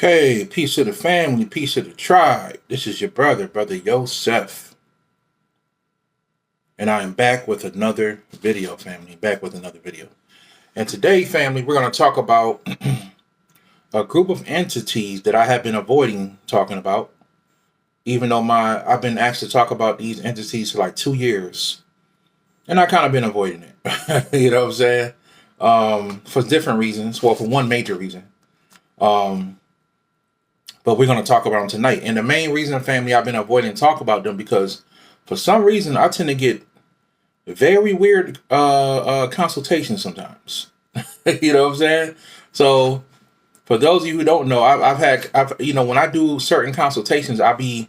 Okay, peace to the family, peace to the tribe. This is your brother, BroYosef. And I am back with another video, family. Back with another video. And today, family, we're going to talk about a group of entities that I have been avoiding talking about. Even though I've been asked to talk about these entities for like 2 years. And I kind of been avoiding it. You know what I'm saying? For different reasons. Well, for one major reason. But we're going to talk about them tonight. And the main reason, family, I've been avoiding talk about them because for some reason I tend to get very weird consultations sometimes. You know what I'm saying? So for those of you who don't know, when I do certain consultations, I be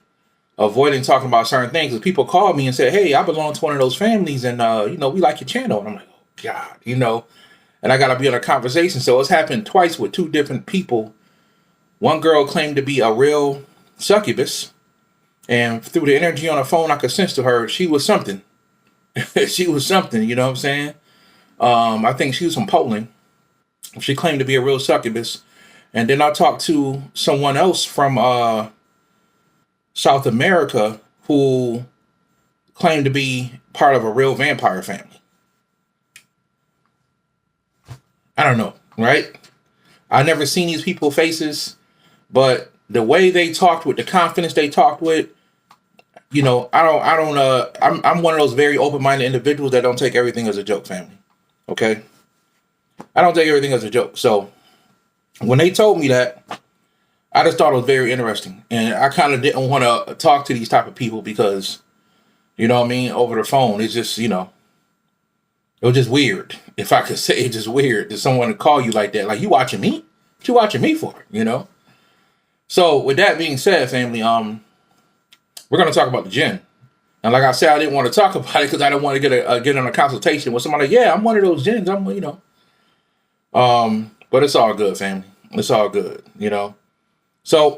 avoiding talking about certain things. Because people call me and say, hey, I belong to one of those families and, we like your channel. And I'm like, oh, God, and I got to be on a conversation. So it's happened twice with two different people. One girl claimed to be a real succubus, and through the energy on the phone, I could sense to her she was something. She was something, you know what I'm saying? I think she was from Poland. She claimed to be a real succubus. And then I talked to someone else from South America who claimed to be part of a real vampire family. I don't know, right? I never seen these people's faces. But the way they talked with, the confidence they talked with, I'm one of those very open-minded individuals that don't take everything as a joke, family. Okay? I don't take everything as a joke. So when they told me that, I just thought it was very interesting. And I kind of didn't want to talk to these type of people because, you know what I mean, over the phone, it's just, it was just weird. If I could say it's just weird that someone would call you like that. Like, you watching me? What you watching me for? So with that being said, family, we're going to talk about the Jinn. And like I said, I didn't want to talk about it because I didn't want to get on a consultation with somebody. Yeah, I'm one of those Jinns. But it's all good, family. It's all good, So,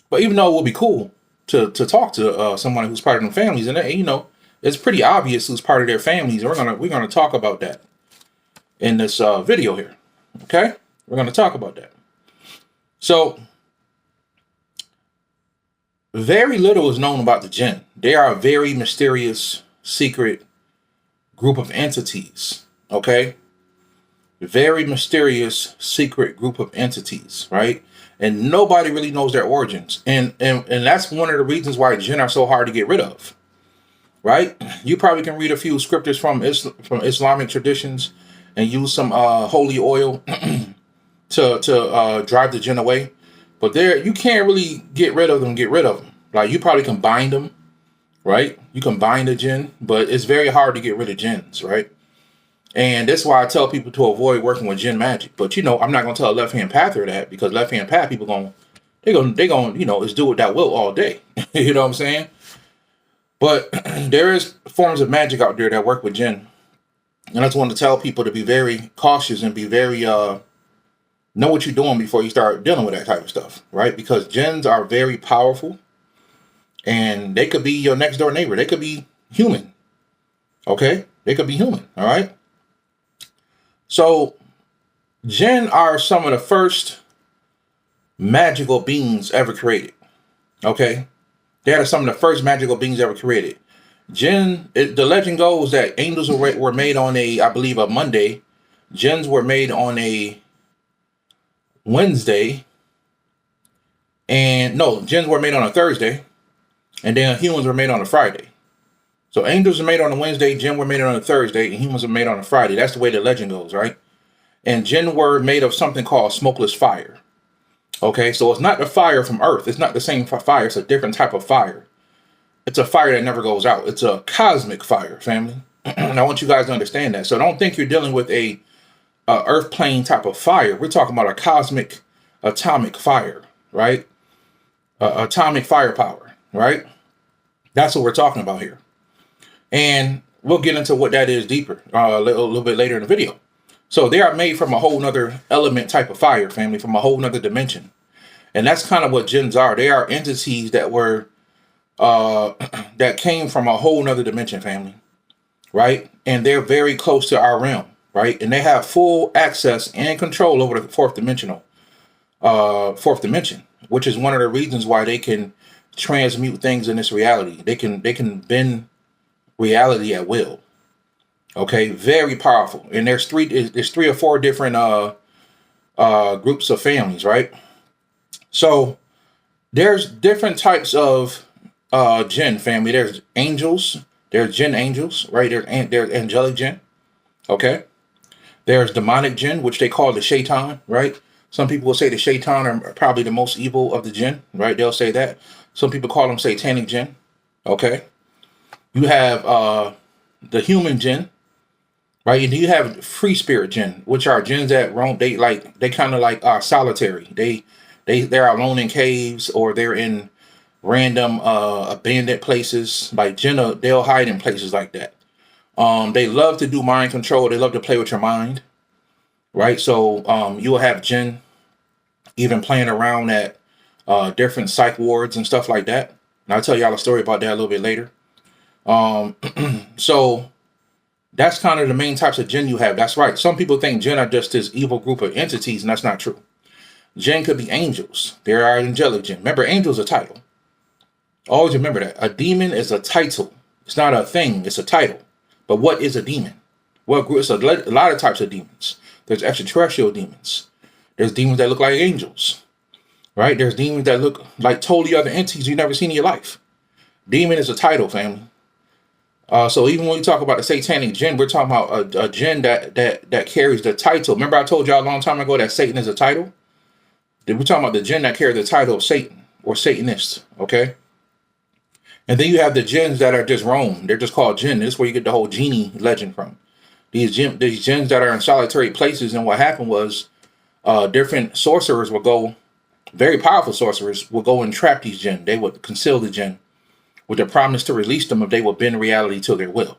but even though it would be cool to talk to someone who's part of them families, and it's pretty obvious who's part of their families. We're gonna talk about that in this video here. Okay, we're gonna talk about that. So, very little is known about the Jinn. They are a very mysterious, secret group of entities, okay? Very mysterious, secret group of entities, right? And nobody really knows their origins. And that's one of the reasons why Jinn are so hard to get rid of, right? You probably can read a few scriptures from Islamic traditions and use some holy oil to drive the Jinn away. But you can't really get rid of them. Like, you probably can bind them, right? You can bind a Jinn, but it's very hard to get rid of Jinns, right? And that's why I tell people to avoid working with Jinn magic. But, I'm not going to tell a left-hand pather that, because left-hand path people they're going is do what that will all day. You know what I'm saying? But there is forms of magic out there that work with Jinn. And I just want to tell people to be very cautious and be very, know what you're doing before you start dealing with that type of stuff, right? Because Jinns are very powerful, and they could be your next door neighbor. They could be human, okay? They could be human, all right? So Jinn are some of the first magical beings ever created, okay? They are some of the first magical beings ever created. Jinn, the legend goes that angels were made on I believe, a Monday. Jinns were made on a Wednesday, Jinns were made on a Thursday, and then humans were made on a Friday. So angels are made on a Wednesday, Jinn were made on a Thursday, and humans are made on a Friday. That's the way the legend goes, right? And Jinn were made of something called smokeless fire. Okay, so it's not the fire from Earth. It's not the same fire. It's a different type of fire. It's a fire that never goes out. It's a cosmic fire, family. And I want you guys to understand that. So don't think you're dealing with a earth plane type of fire. We're talking about a cosmic atomic fire, right? Atomic firepower, right? That's what we're talking about here. And we'll get into what that is deeper a little bit later in the video. So they are made from a whole nother element type of fire, family, from a whole nother dimension. And that's kind of what Jinns are. They are entities that were that came from a whole nother dimension, family, right? And they're very close to our realm, right? And they have full access and control over the fourth dimensional. fourth dimension, which is one of the reasons why they can transmute things in this reality. They can bend reality at will. Okay, very powerful. And there's three or four different groups of families, right? So there's different types of jinn family. There's angels. There's jinn angels, right? There's angelic jinn. Okay. There's demonic jinn, which they call the shaitan, right? Some people will say the shaitan are probably the most evil of the jinn, right? They'll say that. Some people call them satanic jinn. Okay. You have the human jinn, right? And you have free spirit jinn, which are jinns that roam. They kind of like are solitary. They're alone in caves, or they're in random abandoned places. Like jinn, they'll hide in places like that. They love to do mind control. They love to play with your mind, right? So you will have jinn even playing around at different psych wards and stuff like that. And I'll tell y'all a story about that a little bit later. So that's kind of the main types of jinn you have. That's right. Some people think jinn are just this evil group of entities, and that's not true. Jinn could be angels. There are angelic jinn. Remember, angels are a title. Always remember that. A demon is a title. It's not a thing. It's a title. But what is a demon? Well, it's a lot of types of demons. There's extraterrestrial demons. There's demons that look like angels, right? There's demons that look like totally other entities you've never seen in your life. Demon is a title, family. So even when we talk about the satanic jinn, we're talking about a jinn that carries the title. Remember I told y'all a long time ago that Satan is a title? We're talking about the jinn that carry the title of Satan or Satanist, okay? And then you have the jinns that are just roam. They're just called jinn. This is where you get the whole genie legend from. These jinns that are in solitary places, and what happened was different sorcerers will go, very powerful sorcerers will go and trap these jinn. They would conceal the jinn with the promise to release them if they would bend reality to their will.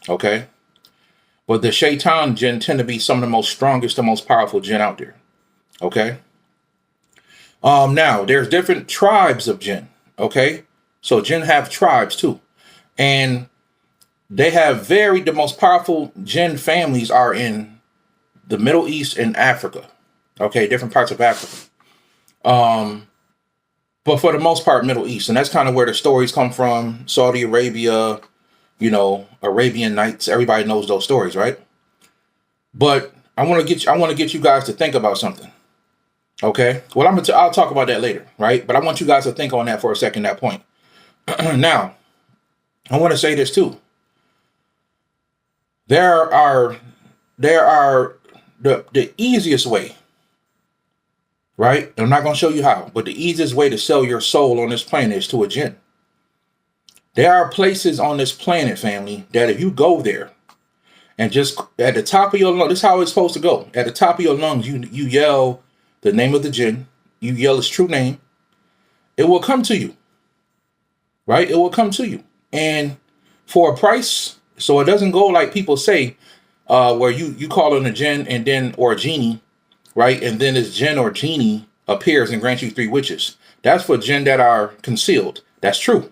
Okay? But the shaitan jinn tend to be some of the most strongest, the most powerful jinn out there. Okay? Now, there's different tribes of jinn. Okay? So jinn have tribes too. And they have the most powerful jinn families are in the Middle East and Africa. Okay, different parts of Africa. But for the most part, Middle East. And that's kind of where the stories come from. Saudi Arabia, Arabian Nights. Everybody knows those stories, right? But I want to get you guys to think about something. Okay? Well, I'll talk about that later, right? But I want you guys to think on that for a second, that point. Now, I want to say this too. There are the easiest way, right? I'm not going to show you how, but the easiest way to sell your soul on this planet is to a jinn. There are places on this planet, family, that if you go there and just at the top of your lungs, this is how it's supposed to go. At the top of your lungs, you yell the name of the jinn. You yell his true name. It will come to you, right? It will come to you. And for a price, so it doesn't go like people say, where you call in a jinn and then, or a genie, right? And then this jinn or genie appears and grants you 3 wishes. That's for jinn that are concealed. That's true.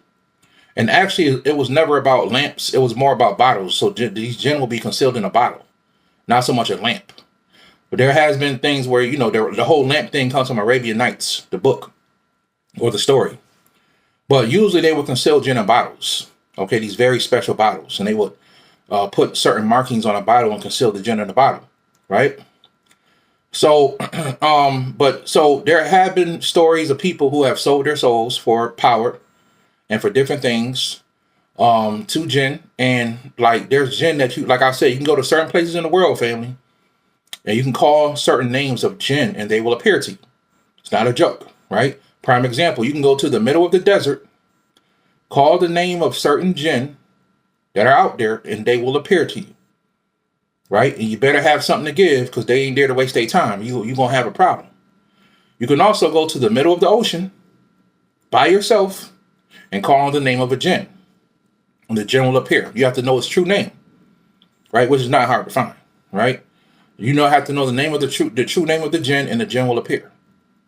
And actually, it was never about lamps. It was more about bottles. So these jinn will be concealed in a bottle, not so much a lamp. But there has been things where, the whole lamp thing comes from Arabian Nights, the book or the story. But usually they would conceal jinn in bottles. Okay, these very special bottles. And they would put certain markings on a bottle and conceal the jinn in the bottle, right? So, so there have been stories of people who have sold their souls for power and for different things to jinn. And like there's jinn that like I said, you can go to certain places in the world, family, and you can call certain names of jinn and they will appear to you. It's not a joke, right? Prime example, you can go to the middle of the desert, call the name of certain jinn that are out there, and they will appear to you, right? And you better have something to give because they ain't there to waste their time. You're going to have a problem. You can also go to the middle of the ocean by yourself and call on the name of a jinn, and the jinn will appear. You have to know its true name, right? Which is not hard to find, right? Have to know the name of the true name of the jinn, and the jinn will appear.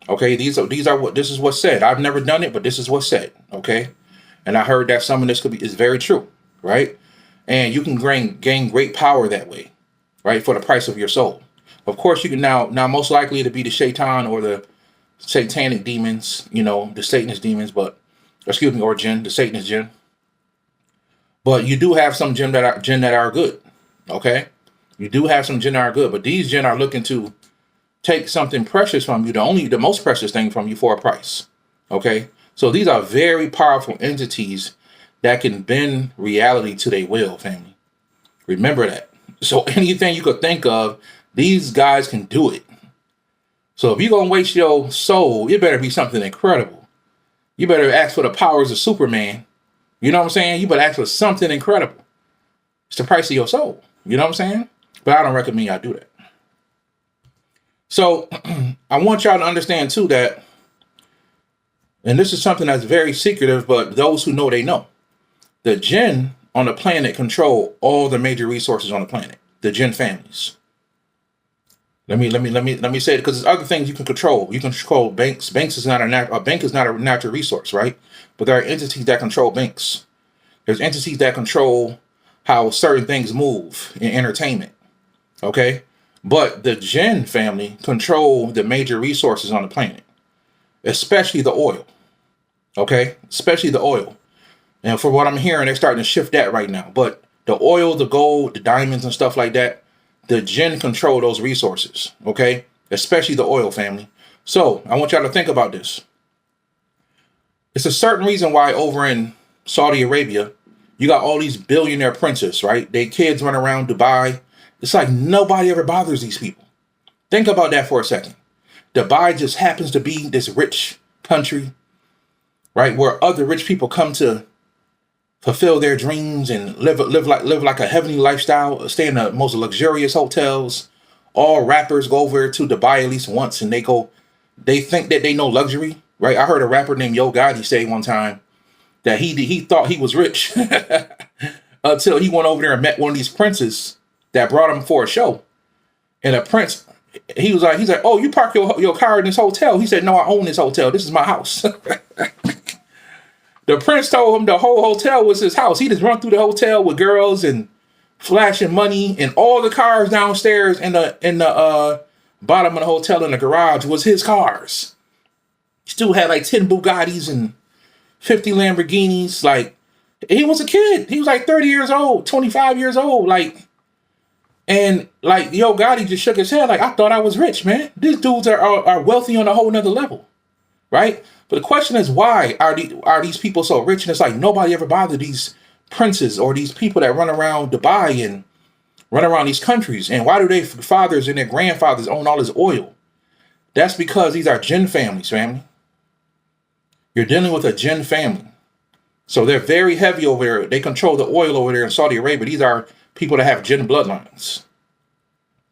Okay, this is what's said. I've never done it, but this is what's said. Okay, and I heard that some of this is very true, right? And you can gain great power that way, right? For the price of your soul. Of course, you can now most likely to be the shaitan or the satanic demons, the Satanist demons, or Jinn, the Satanist Jinn. But you do have some Jinn that are good. Okay? You do have some Jinn that are good, but these Jinn are looking to take something precious from you, the most precious thing from you for a price. Okay? So these are very powerful entities that can bend reality to their will, family. Remember that. So anything you could think of, these guys can do it. So if you're going to waste your soul, it better be something incredible. You better ask for the powers of Superman. You know what I'm saying? You better ask for something incredible. It's the price of your soul. You know what I'm saying? But I don't recommend y'all do that. So I want y'all to understand too that, and this is something that's very secretive, but those who know, they know. The Jinn on the planet control all the major resources on the planet. The Jinn families. Let me say it, because there's other things you can control. You can control banks. Bank is not a natural resource, right? But there are entities that control banks. There's entities that control how certain things move in entertainment. Okay? But the Jinn family control the major resources on the planet, especially the oil. Okay? Especially the oil. And for what I'm hearing, they're starting to shift that right now. But the oil, the gold, the diamonds and stuff like that, the Jinn control those resources, okay? Especially the oil family. So I want y'all to think about this. It's a certain reason why over in Saudi Arabia, you got all these billionaire princes, right? They kids run around Dubai. It's like nobody ever bothers these people. Think about that for a second. Dubai just happens to be this rich country, right? Where other rich people come to fulfill their dreams and live like a heavenly lifestyle, stay in the most luxurious hotels. All rappers go over to Dubai at least once, and they think that they know luxury, right? I heard a rapper named Yo Gotti say one time that he thought he was rich until he went over there and met one of these princes that brought him for a show. And a prince, he's like, oh, you park your car in this hotel? He said, no, I own this hotel. This is my house. The prince told him the whole hotel was his house. He just run through the hotel with girls and flashing money, and all the cars downstairs in the bottom of the hotel in the garage was his cars. He still had like 10 Bugattis and 50 Lamborghinis. Like, he was a kid. He was like 30 years old, 25 years old. And Yo Gotti just shook his head like, I thought I was rich, man. These dudes are wealthy on a whole nother level, right? But the question is, why are these people so rich? And it's like nobody ever bothered these princes or these people that run around Dubai and run around these countries. And why do their fathers and their grandfathers own all this oil? That's because these are Jinn families, family. You're dealing with a Jinn family. So they're very heavy over there. They control the oil over there in Saudi Arabia. These are people that have Jinn bloodlines.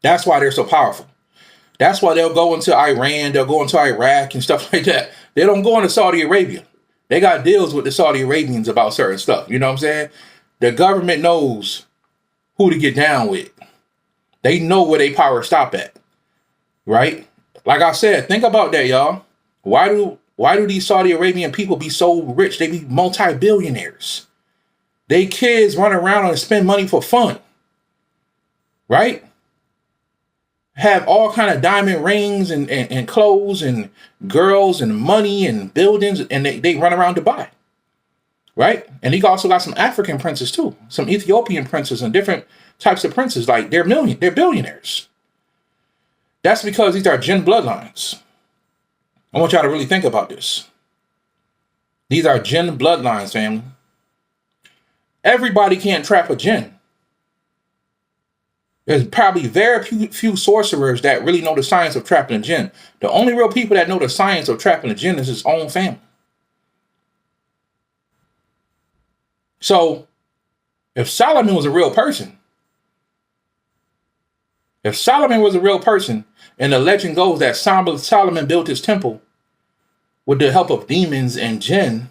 That's why they're so powerful. That's why they'll go into Iran, they'll go into Iraq and stuff like that. They don't go into Saudi Arabia. They got deals with the Saudi Arabians about certain stuff. You know what I'm saying? The government knows who to get down with. They know where their power stop at. Right? Like I said, think about that, y'all. Why do these Saudi Arabian people be so rich? They be multi-billionaires. They kids run around and spend money for fun. Right? Have all kind of diamond rings and clothes and girls and money and buildings, and they run around Dubai, right? And he also got some African princes too, some Ethiopian princes and different types of princes. Like they're billionaires. That's because these are Jinn bloodlines. I want y'all to really think about this. These are Jinn bloodlines, family. Everybody can't trap a Jinn. There's probably very few sorcerers that really know the science of trapping a Jinn. The only real people that know the science of trapping a Jinn is his own family. So, if Solomon was a real person, and the legend goes that Solomon built his temple with the help of demons and Jinn,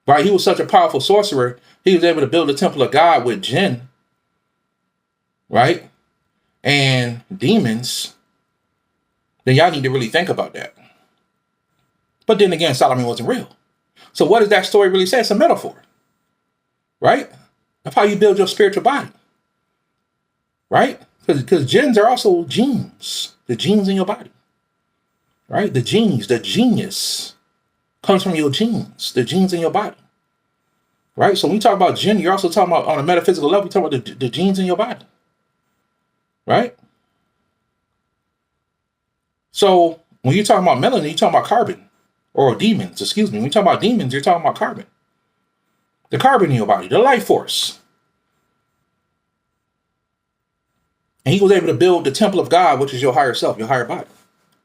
right? He was such a powerful sorcerer, he was able to build the temple of God with Jinn, right? And demons, then y'all need to really think about that. But then again, Solomon wasn't real. So what does that story really say? It's a metaphor, right? That's how you build your spiritual body, right? Because jinns are also genes, the genes in your body, right? The genes, the genius comes from your genes, the genes in your body, right? So when you talk about Jinn, you're also talking about on a metaphysical level, you talk about the genes in your body, right? So when you're talking about melanin, you're talking about carbon, or demons, excuse me. When you talk about demons, you're talking about carbon. The carbon in your body, the life force. And he was able to build the temple of God, which is your higher self, your higher body.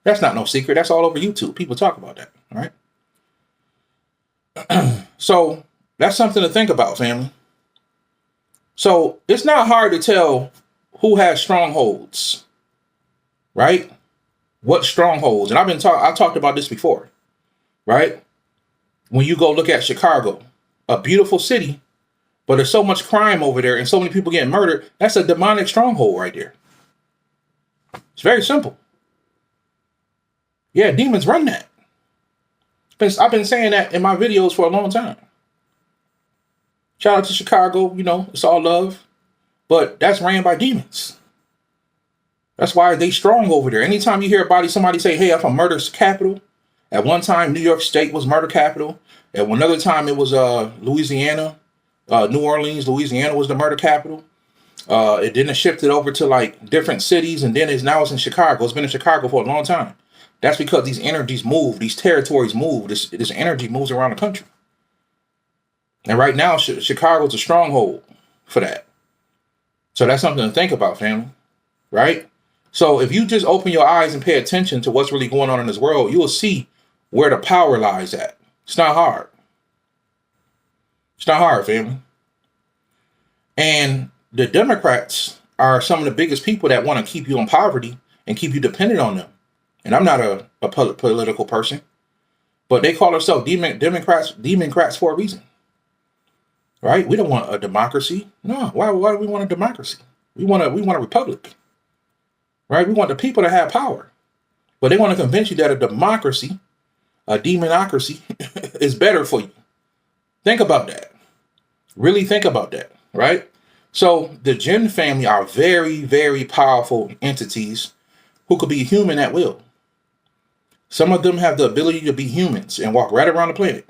That's not no secret. That's all over YouTube. People talk about that, all right? So that's something to think about, family. So it's not hard to tell who has strongholds, right? What strongholds? And I talked about this before, right? When you go look at Chicago, a beautiful city, but there's so much crime over there and so many people getting murdered, that's a demonic stronghold right there. It's very simple. Yeah, demons run that. I've been saying that in my videos for a long time. Shout out to Chicago, it's all love. But that's ran by demons. That's why they strong over there. Anytime you hear somebody say, hey, I'm from murder's capital. At one time, New York State was murder capital. At another time, it was Louisiana. New Orleans, Louisiana was the murder capital. It then shifted over to like different cities, and then now it's in Chicago. It's been in Chicago for a long time. That's because these energies move, these territories move, this energy moves around the country. And right now, Chicago's a stronghold for that. So that's something to think about, family, right? So if you just open your eyes and pay attention to what's really going on in this world, you will see where the power lies at. It's not hard. It's not hard, family. And the Democrats are some of the biggest people that want to keep you in poverty and keep you dependent on them. And I'm not a political person, but they call themselves Democrats for a reason. Right? We don't want a democracy. No. Why do we want a democracy? We want a republic. Right? We want the people to have power. But they want to convince you that a democracy, a demonocracy, is better for you. Think about that. Really think about that. Right? So the Jinn family are very, very powerful entities who could be human at will. Some of them have the ability to be humans and walk right around the planet.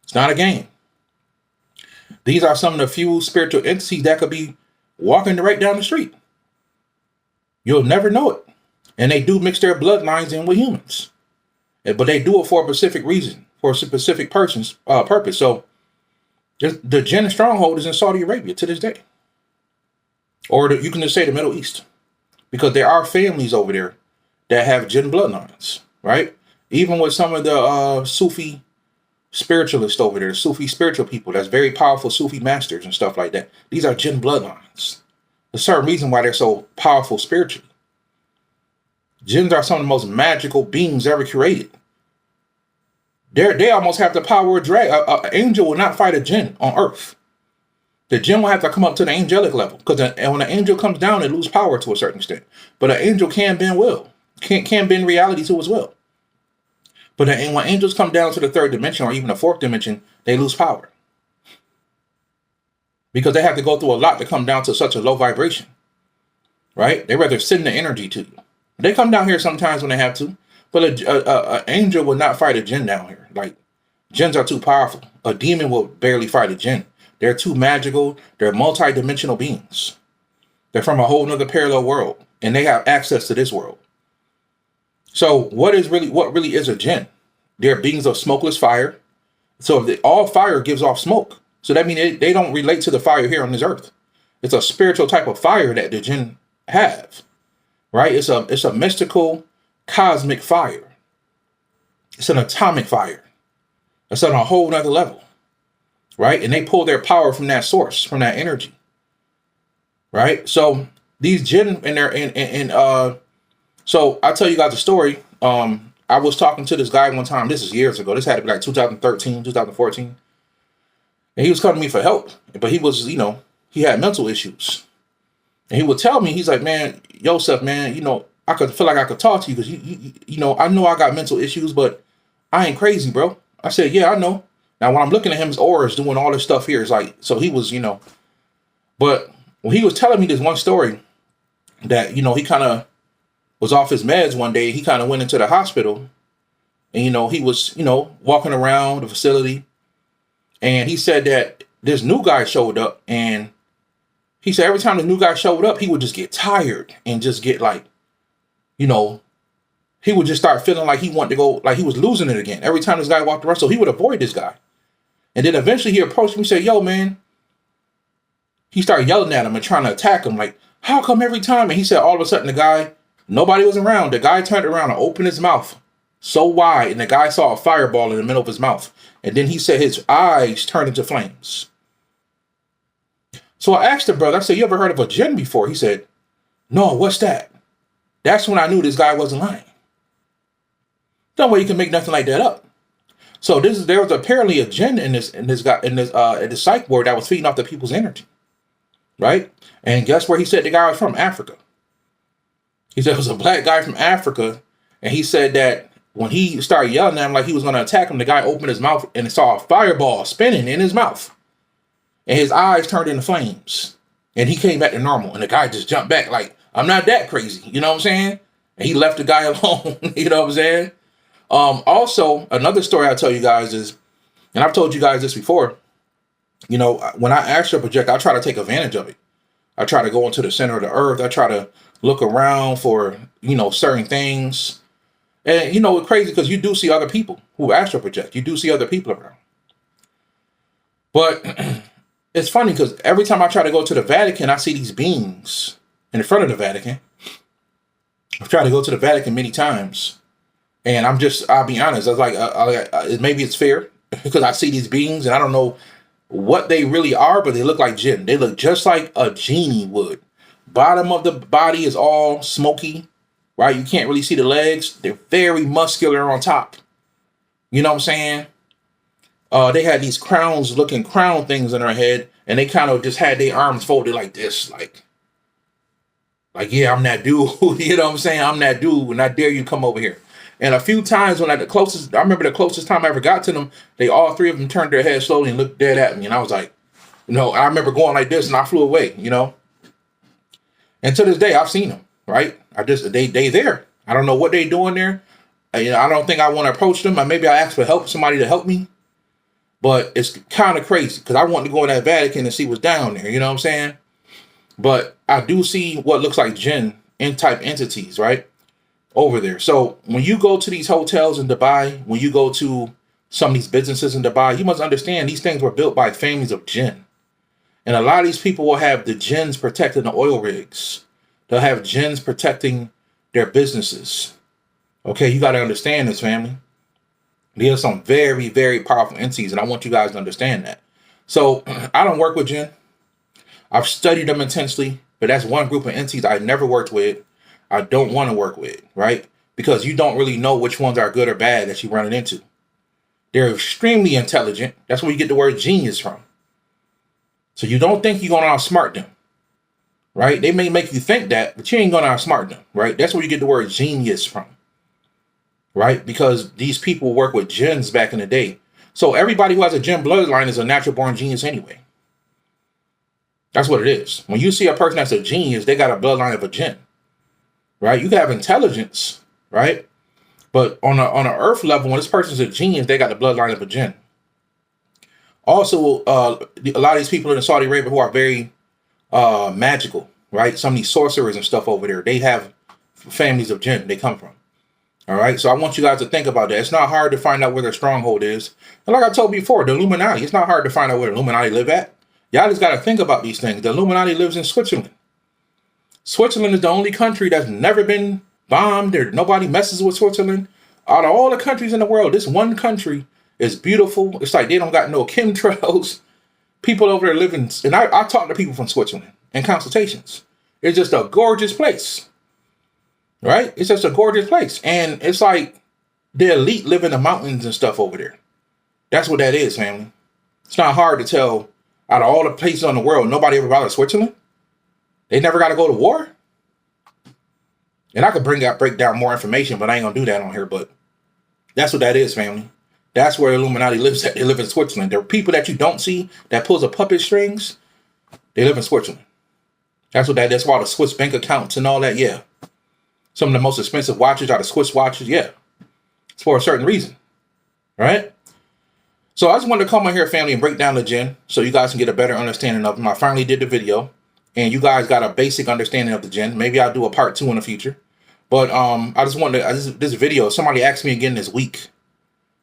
It's not a game. These are some of the few spiritual entities that could be walking right down the street. You'll never know it. And they do mix their bloodlines in with humans. But they do it for a specific reason, for a specific person's purpose. So the Jinn stronghold is in Saudi Arabia to this day. Or you can just say the Middle East. Because there are families over there that have Jinn bloodlines, right? Even with some of the Sufi spiritualists over there, Sufi spiritual people, that's very powerful Sufi masters and stuff like that. These are Jinn bloodlines. There's a certain reason why they're so powerful spiritually. Jinns are some of the most magical beings ever created. They almost have the power of drag. An angel will not fight a Jinn on earth. The Jinn will have to come up to the angelic level, because when an angel comes down, they lose power to a certain extent. But an angel can bend will, can bend reality to his will. But when angels come down to the third dimension or even the fourth dimension, they lose power. Because they have to go through a lot to come down to such a low vibration. Right? They rather send the energy to you. They come down here sometimes when they have to. But an angel will not fight a Jinn down here. Like, Jinns are too powerful. A demon will barely fight a Jinn. They're too magical. They're multi-dimensional beings. They're from a whole nother parallel world. And they have access to this world. So what really is a Jinn? They're beings of smokeless fire. So all fire gives off smoke. So that means they don't relate to the fire here on this earth. It's a spiritual type of fire that the Jinn have. Right? It's a mystical, cosmic fire. It's an atomic fire. It's on a whole nother level. Right? And they pull their power from that source, from that energy. Right? So these Jinn so I'll tell you guys a story. I was talking to this guy one time. This is years ago. This had to be like 2013, 2014. And he was coming to me for help. But he was, he had mental issues. And he would tell me, he's like, man, Yosef, man, I could feel like I could talk to you because, I know I got mental issues, but I ain't crazy, bro. I said, yeah, I know. Now, when I'm looking at him, his aura is doing all this stuff here. It's like, so he was, but when he was telling me this one story that, he kind of was off his meds one day, he kind of went into the hospital And, he was, walking around the facility. And he said that this new guy showed up. And he said every time the new guy showed up, he would just get tired and just get like, he would just start feeling like he wanted to go, like he was losing it again. Every time this guy walked around. So he would avoid this guy. And then eventually he approached him and said, yo, man. He started yelling at him and trying to attack him. Like, how come every time? And he said all of a sudden the guy, nobody was around. The guy turned around and opened his mouth so wide. And the guy saw a fireball in the middle of his mouth. And then he said his eyes turned into flames. So I asked the brother, I said, you ever heard of a jinn before? He said, no, what's that? That's when I knew this guy wasn't lying. No way you can make nothing like that up. So there was apparently a jinn in this psych ward that was feeding off the people's energy. Right? And guess where he said the guy was from? Africa. He said it was a black guy from Africa. And he said that when he started yelling at him like he was going to attack him, the guy opened his mouth and saw a fireball spinning in his mouth. And his eyes turned into flames. And he came back to normal. And the guy just jumped back like, I'm not that crazy. You know what I'm saying? And he left the guy alone. You know what I'm saying? Also, another story I'll tell you guys is, and I've told you guys this before, when I astral project, I try to take advantage of it. I try to go into the center of the earth. I try to look around for, certain things. And, it's crazy because you do see other people who astral project. You do see other people around. But it's funny because every time I try to go to the Vatican, I see these beings in front of the Vatican. I've tried to go to the Vatican many times. And I'll be honest, I was like, maybe it's fair because I see these beings and I don't know what they really are, but they look like Jinn. They look just like a genie would. Bottom of the body is all smoky, right? You can't really see the legs. They're very muscular on top. You know what I'm saying? They had these looking crown things in their head, and they kind of just had their arms folded like this, like, yeah, I'm that dude. You know what I'm saying? I'm that dude, and I dare you come over here. And a few times when I remember the closest time I ever got to them, all three of them turned their heads slowly and looked dead at me. And I was like, I remember going like this and I flew away, And to this day, I've seen them, right? They there. I don't know what they doing there. I don't think I want to approach them. Maybe I ask for help, somebody to help me. But it's kind of crazy because I want to go in that Vatican and see what's down there. You know what I'm saying? But I do see what looks like Jinn type entities, right? Over there. So when you go to these hotels in Dubai, when you go to some of these businesses in Dubai, you must understand these things were built by families of jinn. And a lot of these people will have the jinns protecting the oil rigs. They'll have jinns protecting their businesses. Okay, you got to understand this, family. These are some very, very powerful entities, and I want you guys to understand that. So I don't work with jinn. I've studied them intensely, but that's one group of entities I never worked with. I don't want to work with, right? Because you don't really know which ones are good or bad that you're running into. They're extremely intelligent. That's where you get the word genius from. So you don't think you're going to outsmart them, right? They may make you think that, but you ain't going to outsmart them, right? That's where you get the word genius from, right? Because these people work with jinns back in the day. So everybody who has a jinn bloodline is a natural born genius anyway. That's what it is. When you see a person that's a genius, they got a bloodline of a jinn. Right? You can have intelligence, right? But on a earth level, when this person's a genius, they got the bloodline of a jinn. Also, a lot of these people in Saudi Arabia who are very magical, right? Some of these sorcerers and stuff over there, they have families of jinn they come from. All right? So I want you guys to think about that. It's not hard to find out where their stronghold is. And like I told before, the Illuminati, it's not hard to find out where the Illuminati live at. Y'all just got to think about these things. The Illuminati lives in Switzerland. Switzerland is the only country that's never been bombed. Nobody messes with Switzerland. Out of all the countries in the world, this one country is beautiful. It's like they don't got no chemtrails. People over there living, and I talk to people from Switzerland in consultations. It's just a gorgeous place, right? It's just a gorgeous place. And it's like the elite live in the mountains and stuff over there. That's what that is, family. It's not hard to tell out of all the places in the world, nobody ever bothered Switzerland. They never got to go to war. And I could break down more information, but I ain't going to do that on here. But that's what that is, family. That's where Illuminati lives at. They live in Switzerland. There are people that you don't see that pulls a puppet strings. They live in Switzerland. That's what that is. That's why all the Swiss bank accounts and all that. Yeah. Some of the most expensive watches are the Swiss watches. Yeah. It's for a certain reason, right? So I just wanted to come on here, family, and break down the Jinn so you guys can get a better understanding of them. I finally did the video, and you guys got a basic understanding of the Jinn. Maybe I'll do a part 2 in the future. But I just wanted to, this video, somebody asked me again this week.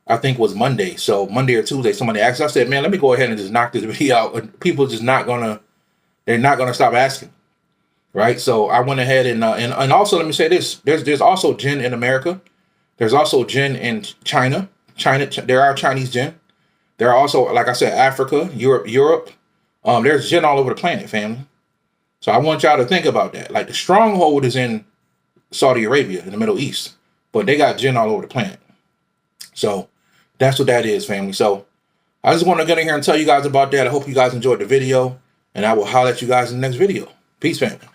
I think it was Monday. So Monday or Tuesday, somebody asked. I said, man, let me go ahead and just knock this video out. And people just they're not gonna stop asking. Right. So I went ahead and also let me say this. There's also Jinn in America. There's also Jinn in China. There are Chinese Jinn. There are also, like I said, Africa, Europe. There's Jinn all over the planet, family. So I want y'all to think about that. Like the stronghold is in Saudi Arabia, in the Middle East, but they got Jinn all over the planet. So that's what that is, family. So I just want to get in here and tell you guys about that. I hope you guys enjoyed the video, and I will holler at you guys in the next video. Peace, family.